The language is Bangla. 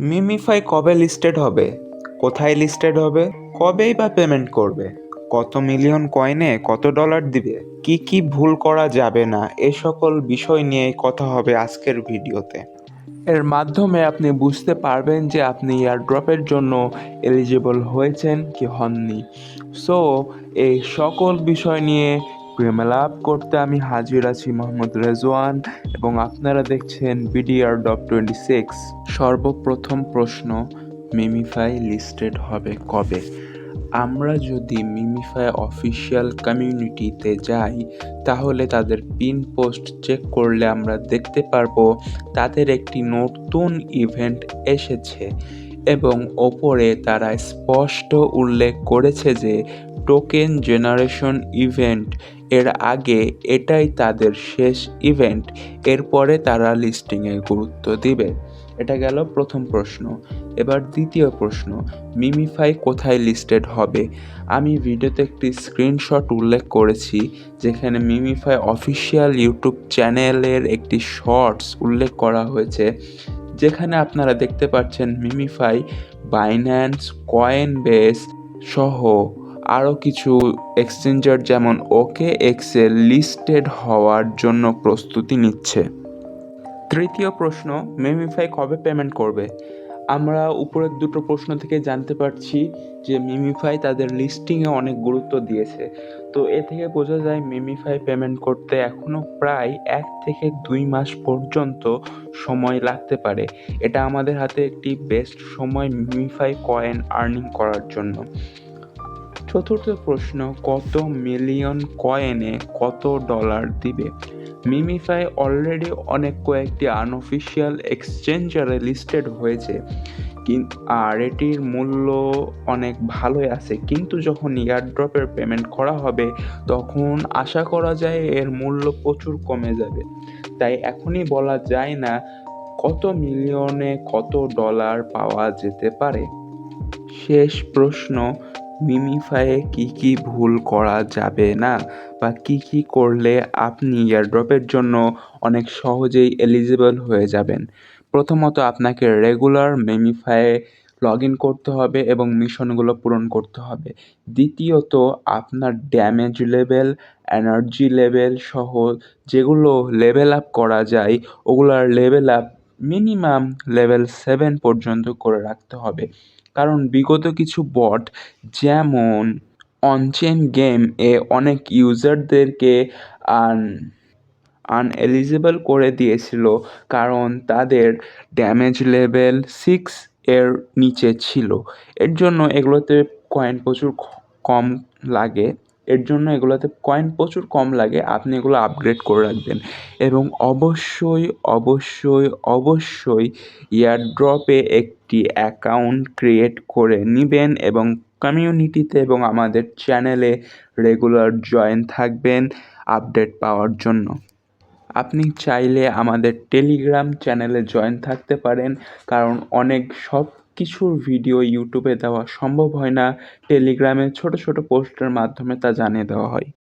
মিমিফাই কবে লিস্টেড হবে, কোথায় লিস্টেড হবে, কবেই বা পেমেন্ট করবে, কত মিলিয়ন কয়েনে কত ডলার দিবে, কি কি ভুল করা যাবে না, এ সকল বিষয় নিয়েই কথা হবে আজকের ভিডিওতে। এর মাধ্যমে আপনি বুঝতে পারবেন যে আপনি এয়ারড্রপের জন্য এলিজিবল হয়েছেন কি হননি। সো এই সকল বিষয় নিয়ে প্রেমালাপ করতে আমি হাজির আছি মোহাম্মদ রেজওয়ান, এবং আপনারা দেখছেন BDR.26। সর্বপ্রথম প্রশ্ন, মিমিফাই লিস্টেড হবে কবে? আমরা যদি মিমিফাই অফিসিয়াল কমিউনিটিতে যাই তাহলে তাদের পিন পোস্ট চেক করলে আমরা দেখতে পারবো তাদের একটি নতুন ইভেন্ট এসেছে, এবং ওপরে তারা স্পষ্ট উল্লেখ করেছে যে টোকেন জেনারেশন ইভেন্ট এর আগে এটাই তাদের শেষ ইভেন্ট, এরপরে তারা লিস্টিংয়ে গুরুত্ব দিবে। এটা গেল প্রথম প্রশ্ন। এবার দ্বিতীয় প্রশ্ন, মিমিফাই কোথায় লিস্টেড হবে? আমি ভিডিওতে একটি স্ক্রিনশট উল্লেখ করেছি যেখানে মিমিফাই অফিসিয়াল ইউটিউব চ্যানেলের একটি শর্টস উল্লেখ করা হয়েছে, যেখানে আপনারা দেখতে পাচ্ছেন মিমিফাই বাইন্যান্স, কয়েনবেস সহ আরও কিছু এক্সচেঞ্জার যেমন OKX-এ লিস্টেড হওয়ার জন্য প্রস্তুতি নিচ্ছে। তৃতীয় প্রশ্ন, মিমিফাই কবে পেমেন্ট করবে? আমরা উপরের দুটো প্রশ্ন থেকে জানতে পারছি যে মিমিফাই তাদের লিস্টিংয়ে অনেক গুরুত্ব দিয়েছে। তো এ থেকে বোঝা যায় মিমিফাই পেমেন্ট করতে এখনও প্রায় 1 থেকে 2 মাস পর্যন্ত সময় লাগতে পারে। এটা আমাদের হাতে একটি বেস্ট সময় মিমিফাই কয়েন আর্নিং করার জন্য। চতুর্থ প্রশ্ন, কত মিলিয়ন কয়েনে কত ডলার দিবে? মিমিফাই অলরেডি অনেক কয়েকটি আনঅফিসিয়াল এক্সচেঞ্জারে লিস্টেড হয়েছে, আর এটির মূল্য অনেক ভালোই আছে, কিন্তু যখন এয়ারড্রপের পেমেন্ট করা হবে তখন আশা করা যায় এর মূল্য প্রচুর কমে যাবে। তাই এখনই বলা যায় না কত মিলিয়নে কত ডলার পাওয়া যেতে পারে। শেষ প্রশ্ন, মিমিফাইয়ে কি কি ভুল করা যাবে না, বা কি কি করলে আপনি এয়ারড্রপের জন্য অনেক সহজেই এলিজিবল হয়ে যাবেন। প্রথমত, আপনাকে রেগুলার মিমিফাইয়ে লগ ইন করতে হবে এবং মিশনগুলো পূরণ করতে হবে। দ্বিতীয়ত, আপনার ড্যামেজ লেভেল, এনার্জি লেভেল সহ যেগুলো লেভেল আপ করা যায় ওগুলার লেভেল আপ মিনিমাম লেভেল 7 পর্যন্ত করে রাখতে হবে, কারণ বিগত কিছু বট যেমন অনচেন গেম এ অনেক ইউজারদেরকে আনএলিজিবল করে দিয়েছিল, কারণ তাদের ড্যামেজ লেভেল 6 এর নিচে ছিল। এর জন্য এগুলোতে কয়েন প্রচুর কম লাগে আপনি এগুলো আপগ্রেড করে রাখবেন, এবং অবশ্যই অবশ্যই অবশ্যই এয়ারড্রপে একটি অ্যাকাউন্ট ক্রিয়েট করে নেবেন এবং কমিউনিটিতে এবং আমাদের চ্যানেলে রেগুলার জয়েন থাকবেন আপডেট পাওয়ার জন্য। আপনি চাইলে আমাদের টেলিগ্রাম চ্যানেলে জয়েন থাকতে পারেন, কারণ অনেক সব কিছুর ভিডিও ইউটিউবে দেওয়া সম্ভব হয় না, টেলিগ্রামে ছোট ছোট পোস্টের মাধ্যমে তা জানিয়ে দেওয়া হয়।